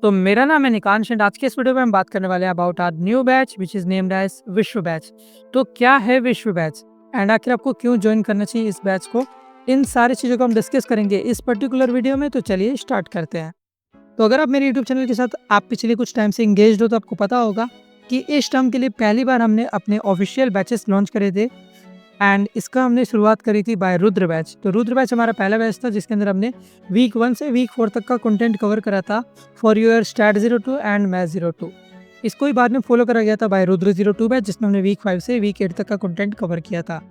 तो मेरा नाम है निकांश एंड आज के इस वीडियो में हम बात करने वाले हैं about our new batch which is named as Vishwa batch. तो क्या है विश्व बैच एंड आखिर आपको क्यों ज्वाइन करना चाहिए इस बैच को, इन सारी चीज़ों को हम डिस्कस करेंगे इस पर्टिकुलर वीडियो में। तो चलिए स्टार्ट करते हैं। तो अगर आप मेरे यूट्यूब चैनल के साथ आप पिछले कुछ टाइम से इंगेज हो तो आपको पता होगा कि इस टर्म के लिए पहली बार हमने अपने ऑफिशियल बैचेस लॉन्च करे थे एंड इसका हमने शुरुआत करी थी बाय रुद्र बैच। तो रुद्र बैच हमारा पहला बैच था जिसके अंदर हमने वीक 1 से वीक 4 तक का कंटेंट कवर करा था for your stat 02 and math 02। इसको ही बाद में फॉलो करा गया था बाय रुद्र 02 बैच जिसमें हमने वीक 5 से वीक 8 तक का कंटेंट कवर किया था।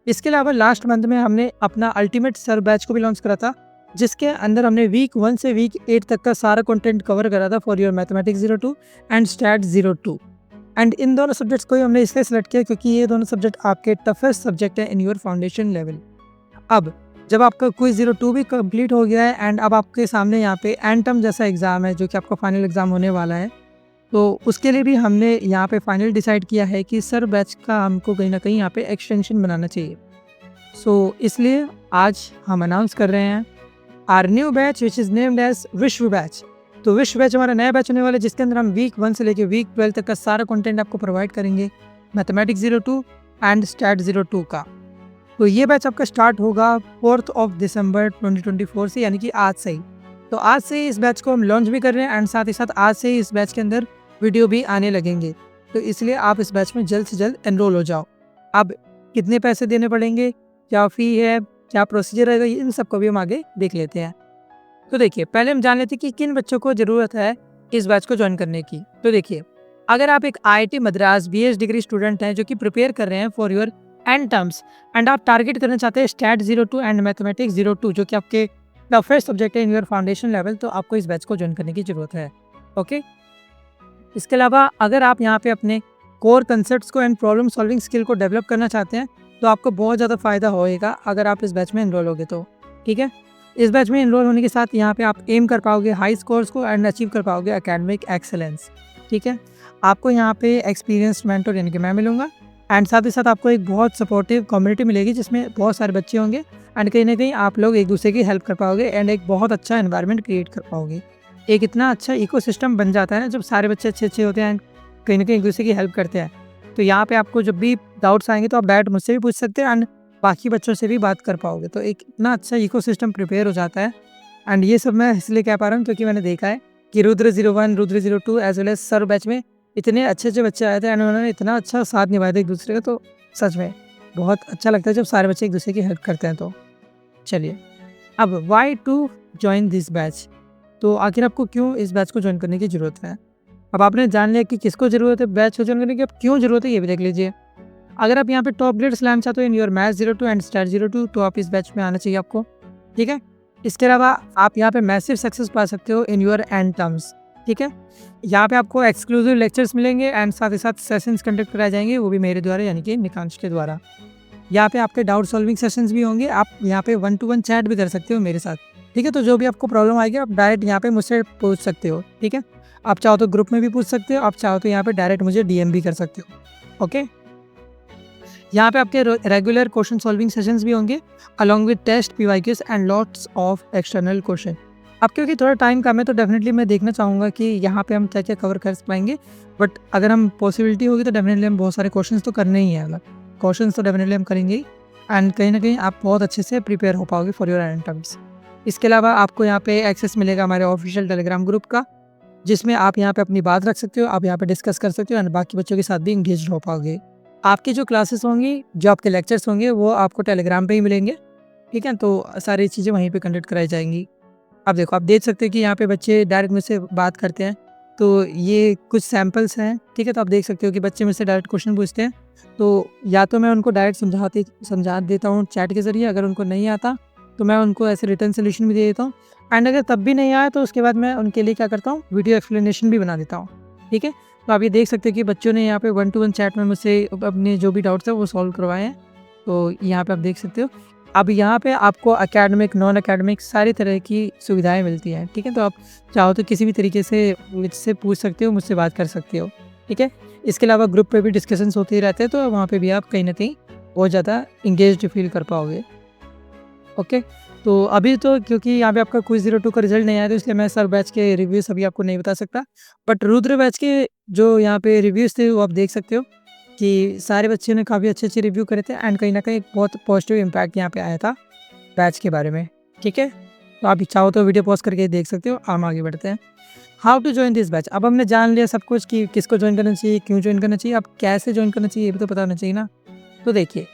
इसके अलावा लास्ट मंथ में हमने अपना अल्टीमेट सर बैच को भी लॉन्च करा था जिसके अंदर हमने वीक 1 से वीक 8 तक का सारा कंटेंट कवर करा था for your mathematics 02 and stat 02। And इन दोनों सब्जेक्ट्स को ही हमने इसलिए सेलेक्ट किया क्योंकि ये दोनों सब्जेक्ट आपके टफेस्ट सब्जेक्ट हैं इन योर फाउंडेशन लेवल। अब जब आपका क्विज 02 भी कंप्लीट हो गया है एंड अब आपके सामने यहाँ पे एंड टर्म जैसा एग्ज़ाम है जो कि आपका फाइनल एग्ज़ाम होने वाला है, तो उसके लिए भी हमने यहाँ पे फाइनल डिसाइड किया है कि सर बैच का हमको कहीं ना कहीं यहाँ पे एक्सटेंशन बनाना चाहिए। सो इसलिए आज हम अनाउंस कर रहे हैं our new batch which is named as Vishwa batch. तो विश्व बैच हमारा नया बैच होने वाला है जिसके अंदर हम वीक 1 से लेकर वीक 12 तक का सारा कंटेंट आपको प्रोवाइड करेंगे मैथमेटिक्स 02 एंड स्टैट 02 का। तो ये बैच आपका स्टार्ट होगा 4 दिसंबर 2024 से, यानी कि आज से ही। तो आज से ही इस बैच को हम लॉन्च भी कर रहे हैं एंड साथ ही साथ आज से ही इस बैच के अंदर वीडियो भी आने लगेंगे। तो इसलिए आप इस बैच में जल्द से जल्द एनरोल हो जाओ। अब कितने पैसे देने पड़ेंगे, क्या फ़ी है, क्या प्रोसीजर रहेगा, इन सब को भी हम आगे देख लेते हैं। तो देखिए पहले हम जान लेते हैं कि किन बच्चों को ज़रूरत है इस बैच को ज्वाइन करने की। तो देखिए अगर आप एक IIT Madras BS degree student हैं जो कि प्रिपेयर कर रहे हैं for your and terms and आप टारगेट करना चाहते हैं स्टैट 02 एंड मैथमेटिक्स 02 जो कि आपके टफेस्ट सब्जेक्ट है इन योर फाउंडेशन लेवल, तो आपको इस बैच को ज्वाइन करने की ज़रूरत है। ओके, इसके अलावा अगर आप यहाँ पे अपने कोर कंसेप्ट्स को एंड प्रॉब्लम सॉल्विंग स्किल को डेवलप करना चाहते हैं तो आपको बहुत ज़्यादा फ़ायदा होएगा अगर आप इस बैच में इनरोल होगे तो। ठीक है, इस बैच में इनरोल होने के साथ यहाँ पे आप एम कर पाओगे हाई स्कोर्स को एंड अचीव कर पाओगे एकेडमिक एक्सेलेंस। ठीक है, आपको यहाँ पे एक्सपीरियंस्ड मेंटर यानी कि मैं मिलूंगा एंड साथ ही साथ आपको एक बहुत सपोर्टिव कम्युनिटी मिलेगी जिसमें बहुत सारे बच्चे होंगे एंड कहीं ना कहीं आप लोग एक दूसरे की हेल्प कर पाओगे एंड एक बहुत अच्छा एनवायरनमेंट क्रिएट कर पाओगे। एक इतना अच्छा इकोसिस्टम बन जाता है ना जब सारे बच्चे अच्छे अच्छे होते हैं एंड कहीं ना कहीं एक दूसरे की हेल्प करते हैं। तो यहाँ पे आपको जब भी डाउट्स आएंगे तो आप डायरेक्ट मुझसे भी पूछ सकते हैं एंड बाकी बच्चों से भी बात कर पाओगे। तो एक इतना अच्छा इकोसिस्टम प्रिपेयर हो जाता है एंड ये सब मैं इसलिए कह पा रहा हूँ क्योंकि मैंने देखा है कि Rudra 01 Rudra 02 as well as sir batch में इतने अच्छे अच्छे बच्चे आए थे एंड उन्होंने इतना अच्छा साथ निभाया था एक दूसरे का। तो सच में बहुत अच्छा लगता है जब सारे बच्चे एक दूसरे की हेल्प करते हैं। तो चलिए अब why to join this batch. तो आखिर आपको क्यों इस बैच को ज्वाइन करने की ज़रूरत है। अब आपने जान लिया कि किसको ज़रूरत है बैच को ज्वाइन करने की, अब क्यों ज़रूरत है ये भी देख लीजिए। अगर आप यहाँ पे टॉप ग्रेड्स लाना चाहते हो in your math 02 and stat 02 तो आप इस बैच में आना चाहिए आपको। ठीक है, इसके अलावा आप यहाँ पे मैसिव सक्सेस पा सकते हो इन योर एंड टर्म्स। ठीक है, यहाँ पे आपको एक्सक्लूसिव लेक्चर्स मिलेंगे एंड साथ ही साथ सेशंस कंडक्ट कराए जाएंगे, वो भी मेरे द्वारा यानी कि निकांश के द्वारा। यहाँ पे आपके डाउट सॉल्विंग सेशंस भी होंगे, आप यहाँ पे 1-to-1 चैट भी कर सकते हो मेरे साथ। ठीक है, तो जो भी आपको प्रॉब्लम आएगी आप डायरेक्ट यहाँ पे मुझसे पूछ सकते हो। ठीक है, आप चाहो तो ग्रुप में भी पूछ सकते हो, आप चाहो तो यहाँ पे डायरेक्ट मुझे DM भी कर सकते हो। ओके, यहाँ पे आपके रेगुलर क्वेश्चन सॉल्विंग सेशंस भी होंगे along with test PYQs and lots of external question. अब क्योंकि थोड़ा टाइम कम है तो डेफिनेटली मैं देखना चाहूँगा कि यहाँ पे हम क्या क्या कवर कर पाएंगे, बट अगर हम पॉसिबिलिटी होगी तो डेफिनेटली हम बहुत सारे क्वेश्चंस तो करने ही है, क्वेश्चंस तो डेफिनेटली हम करेंगे ही एंड कहीं ना कहीं आप बहुत अच्छे से प्रिपेयर हो पाओगे फॉर योर एंड टर्म्स। इसके अलावा आपको यहाँ पे एक्सेस मिलेगा हमारे ऑफिशियल टेलीग्राम ग्रुप का जिसमें आप यहाँ पे अपनी बात रख सकते हो, आप यहाँ पे डिस्कस कर सकते हो एंड बाकी बच्चों के साथ भी इंगेज हो पाओगे। आपकी जो क्लासेस होंगी, जो आपके लेक्चर्स होंगे वो आपको टेलीग्राम पे ही मिलेंगे। ठीक है, तो सारी चीज़ें वहीं पे कंडक्ट कराई जाएंगी। अब देखो आप देख सकते हो कि यहाँ पे बच्चे डायरेक्ट मुझसे बात करते हैं, तो ये कुछ सैम्पल्स हैं। ठीक है, तो आप देख सकते हो कि बच्चे मुझसे डायरेक्ट क्वेश्चन पूछते हैं, तो या तो मैं उनको डायरेक्ट समझा देता हूँ चैट के ज़रिए, अगर उनको नहीं आता तो मैं उनको ऐसे रिटर्न सोल्यूशन भी दे देता हूँ एंड अगर तब भी नहीं आया तो उसके बाद मैं उनके लिए क्या करता हूँ वीडियो एक्सप्लेनेशन भी बना देता हूँ। ठीक है, तो आप ये देख सकते हो कि बच्चों ने यहाँ पे 1-to-1 चैट में मुझसे अपने जो भी डाउट्स हैं वो सॉल्व करवाए हैं। तो यहाँ पे आप देख सकते हो। अब यहाँ पे आपको एकेडमिक नॉन एकेडमिक सारी तरह की सुविधाएं मिलती हैं। ठीक है, तो आप चाहो तो किसी भी तरीके से मुझसे पूछ सकते हो, मुझसे बात कर सकते हो। ठीक है, इसके अलावा ग्रुप पे भी डिस्कशंस होते ही रहते हैं, तो वहाँ पे भी आप कहीं ना कहीं बहुत ज़्यादा इंगेज्ड फील कर पाओगे। ओके, तो अभी तो क्योंकि यहाँ पे आपका क्विज़ 02 का रिजल्ट नहीं आया, तो इसलिए मैं सर बैच के रिव्यूज़ अभी आपको नहीं बता सकता। बट रुद्र बैच के जो यहाँ पे रिव्यूज़ थे वो आप देख सकते हो कि सारे बच्चों ने काफ़ी अच्छे-अच्छे रिव्यू करे थे एंड कहीं न कहीं एक बहुत पॉजिटिव इम्पैक्ट यहाँ पे आया था बैच के बारे में, ठीक है? तो आप चाहो तो वीडियो पॉज़ करके देख सकते हो। हम आगे बढ़ते हैं। How to join this batch. अब हमने जान लिया सब कुछ कि किसको जॉइन करना चाहिए, क्यों जॉइन करना चाहिए, अब कैसे जॉइन करना चाहिए ये भी तो पता होना चाहिए ना। तो देखिए,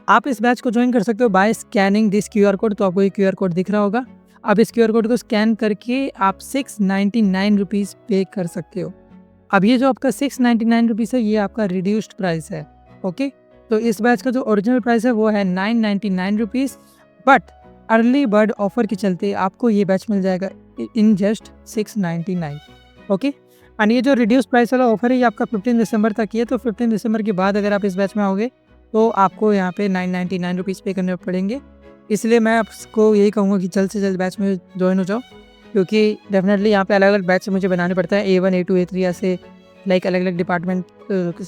आप इस बैच को जॉइन कर सकते हो by scanning this QR code. तो आपको ये क्यूआर कोड दिख रहा होगा। अब इस क्यूआर कोड को स्कैन करके आप 699 रुपीज़ पे कर सकते हो। अब ये जो आपका 699 रुपीज़ है, ये आपका रिड्यूस्ड प्राइस है, ओके। तो इस बैच का जो ओरिजिनल प्राइस है वो है 999 rupees, but early bird offer के चलते आपको ये बैच मिल जाएगा इन जस्ट 699, ओके। एंड ये जो रिड्यूस प्राइस वाला ऑफर है ये आपका 15 दिसंबर तक ही है। तो 15 दिसंबर के बाद अगर आप इस बैच में आओगे तो आपको यहाँ पे 999 रुपीज़ पे करने पड़ेंगे। इसलिए मैं आपको यही कहूँगा कि जल्द से जल्द बैच में ज्वाइन हो जाओ, क्योंकि डेफिनेटली यहाँ पे अलग-अलग बैच मुझे बनाने पड़ता है। A1, A2, A3 ऐसे लाइक अलग-अलग डिपार्टमेंट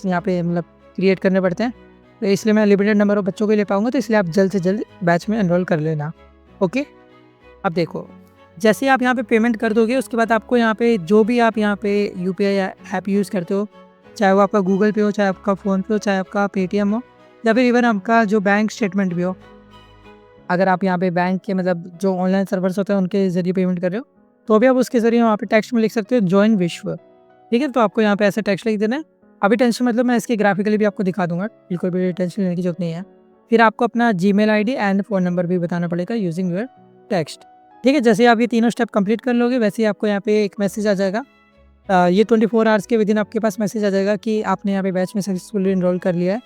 यहाँ पे मतलब क्रिएट करने पड़ते हैं। तो इसलिए मैं लिमिटेड नंबर ऑफ बच्चों को ले पाऊँगा, तो इसलिए आप जल्द से जल्द बैच में एनरोल कर लेना, ओके। अब देखो, जैसे ही आप यहाँ पे पेमेंट कर दोगे उसके बाद आपको यहाँ पे जो भी आप यहाँ पे यूपीआई ऐप यूज़ करते हो, चाहे वो आपका गूगल पे हो, चाहे आपका फ़ोनपे हो, चाहे आपका पेटीएम हो, या फिर इवन आपका जो बैंक स्टेटमेंट भी हो। अगर आप यहाँ पे बैंक के मतलब जो ऑनलाइन सर्वर्स होते हैं उनके ज़रिए पेमेंट कर रहे हो, तो भी आप उसके ज़रिए वहाँ पे टेक्स्ट में लिख सकते हो जॉइन विश्व, ठीक है। तो आपको यहाँ पे ऐसा टेक्स्ट लिख देना है। अभी टेंशन मतलब मैं इसकी ग्राफिकली भी आपको दिखा दूंगा, बिल्कुल भी टेंशन लेने की जरूरत नहीं है। फिर आपको अपना Gmail ID and phone number भी बताना पड़ेगा यूजिंग योर टेक्स्ट, ठीक है। जैसे आप ये तीनों स्टेप कंप्लीट कर लोगे वैसे ही आपको यहाँ पे एक मैसेज आ जाएगा। ये 24 आवर्स के विदिन आपके पास मैसेज आ जाएगा कि आपने यहाँ पे बैच में सक्सेसफुली इनरोल कर लिया है।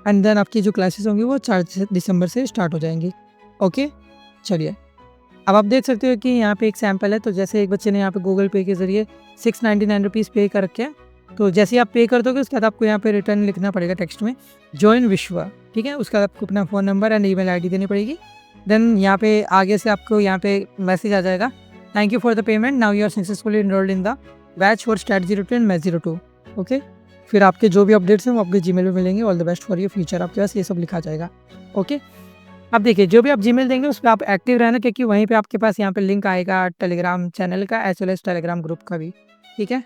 एंड देन आपकी जो क्लासेस होंगी वो 4 दिसंबर से स्टार्ट हो जाएंगी, ओके। चलिए, अब आप देख सकते हो कि यहाँ पे एक सैम्पल है। तो जैसे एक बच्चे ने यहाँ पे गूगल पे के ज़रिए 699 रुपीज़ पे कर रखे हैं। तो जैसे ही आप पे कर दोगे उसके बाद आपको यहाँ पे रिटर्न लिखना पड़ेगा टेक्स्ट में जॉइन विश्वा, ठीक है। उसके बाद आपको अपना phone number and email ID देनी पड़ेगी। देन यहाँ पे आगे से आपको यहाँ पे मैसेज आ जाएगा, thank you for the payment, now you are successfully enrolled in the batch for stat 02 and math 02, ओके। फिर आपके जो भी अपडेट्स हैं वो आपके जीमेल में मिलेंगे। All the best for your future, आपके पास ये सब लिखा जाएगा, ओके। अब देखिए, जो भी आप जीमेल देंगे उस पर आप एक्टिव रहना, क्योंकि वहीं पे आपके पास यहाँ पे लिंक आएगा टेलीग्राम चैनल का as well as Telegram group का भी, ठीक है।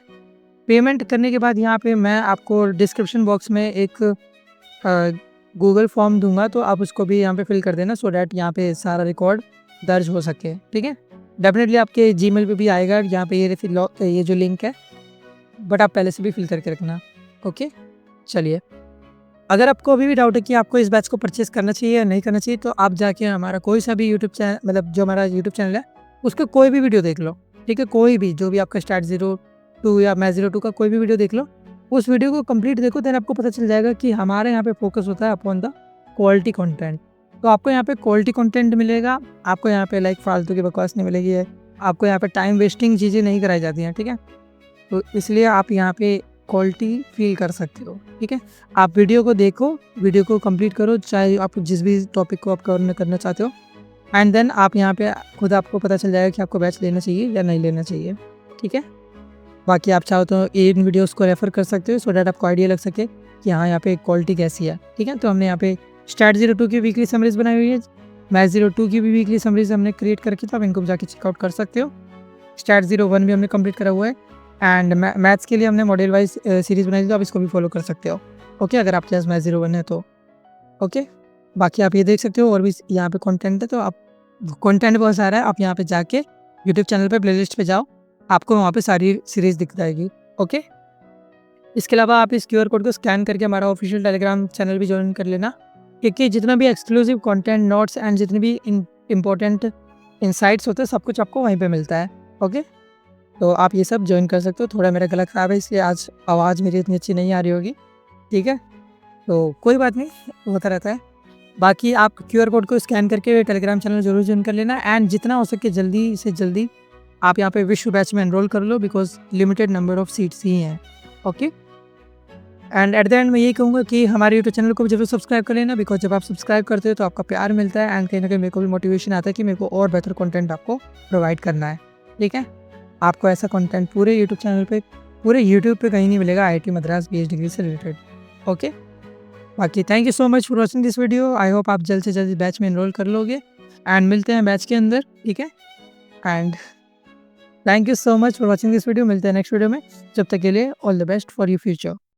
पेमेंट करने के बाद यहाँ पे मैं आपको डिस्क्रिप्शन बॉक्स में एक गूगल फॉर्म दूंगा, तो आप उसको भी यहाँ पे फिल कर देना सो डैट यहाँ पे सारा रिकॉर्ड दर्ज हो सके, ठीक है। डेफिनेटली आपके जीमेल पे भी आएगा यहाँ पे ये जो लिंक है, बट आप पहले से भी फिल करके रखना, ओके। चलिए, अगर आपको अभी भी डाउट है कि आपको इस बैच को परचेस करना चाहिए या नहीं करना चाहिए, तो आप जाके हमारा कोई सा भी यूट्यूब चैनल मतलब जो हमारा यूट्यूब चैनल है उसका कोई भी वीडियो देख लो, ठीक है। कोई भी जो भी आपका स्टार्ट 02 या मैच 02 का कोई भी वीडियो देख लो, उस वीडियो को कंप्लीट देखो, देन आपको पता चल जाएगा कि हमारे यहाँ पे फोकस होता है अपॉन द क्वालिटी कंटेंट। तो आपको यहाँ पे क्वालिटी कंटेंट मिलेगा, आपको यहाँ पे लाइक फालतू की बकवास नहीं मिलेगी है, आपको यहाँ पे टाइम वेस्टिंग चीज़ें नहीं कराई जाती हैं, ठीक है। तो इसलिए आप यहाँ पे क्वालिटी फील कर सकते हो, ठीक है। आप वीडियो को देखो, वीडियो को कंप्लीट करो, चाहे आप जिस भी टॉपिक को आप कवर करना चाहते हो, एंड देन आप यहाँ पे खुद आपको पता चल जाएगा कि आपको बैच लेना चाहिए या नहीं लेना चाहिए, ठीक है। बाकी आप चाहो तो इन वीडियोस को रेफर कर सकते हो सो डैट आपको आइडिया लग सके कि हाँ यहाँ पे क्वालिटी कैसी है, ठीक है। तो हमने यहाँ पे स्टार्ट 02 की वीकली समरीज बनाई हुई है, मैच 02 की भी वीकली समरीज हमने क्रिएट करके, तो आप इनको जाके चेकआउट कर सकते हो। स्टार्ट 01 भी हमने कंप्लीट करा हुआ है एंड मैथ्स के लिए हमने मॉडल वाइज सीरीज़ बनाई थी, तो आप इसको भी फॉलो कर सकते हो, ओके। अगर आपके पास मैथ 01 है तो, ओके। बाकी आप ये देख सकते हो और भी यहाँ पे कंटेंट है, तो आप कंटेंट बहुत सारा है, आप यहाँ पे जाके यूट्यूब चैनल पे प्लेलिस्ट पे जाओ, आपको वहाँ पे सारी सीरीज़ दिख जाएगी, ओके। इसके अलावा आप इस क्यूआर कोड को स्कैन करके हमारा ऑफिशियल टेलीग्राम चैनल भी ज्वाइन कर लेना, क्योंकि जितना भी एक्सक्लूसिव कंटेंट, नोट्स एंड जितने भी इम्पोर्टेंट इंसाइट्स होते हैं सब कुछ आपको वहीं पे मिलता है, ओके। तो आप ये सब ज्वाइन कर सकते हो। थोड़ा मेरा गला ख़राब है इसलिए आज आवाज़ मेरी इतनी अच्छी नहीं आ रही होगी, ठीक है। तो कोई बात नहीं, होता रहता है। बाकी आप क्यूआर कोड को स्कैन करके टेलीग्राम चैनल जरूर ज्वाइन कर लेना एंड जितना हो सके जल्दी से जल्दी आप यहाँ पे विश्व बैच में एनरोल कर लो, because limited number of seats ही हैं, okay. And at the end मैं यही कहूँगा कि हमारे यूट्यूब चैनल को जरूर सब्सक्राइब कर लेना, बिकॉज जब आप सब्सक्राइब करते हो तो आपका प्यार मिलता है एंड कहीं ना कहीं मेरे को भी मोटिवेशन आता है कि मेरे को और बेहतर कंटेंट आपको प्रोवाइड करना है, ठीक है। आपको ऐसा कंटेंट पूरे यूट्यूब चैनल पे, पूरे यूट्यूब पे कहीं नहीं मिलेगा IIT मद्रास PhD डिग्री से रिलेटेड, ओके। बाकी thank you so much for watching this video. I hope आप जल्द से जल्द बैच में एनरोल कर लोगे एंड मिलते हैं बैच के अंदर, ठीक है। And thank you so much for watching this video. मिलते हैं नेक्स्ट वीडियो में, जब तक के लिए all the best for your future.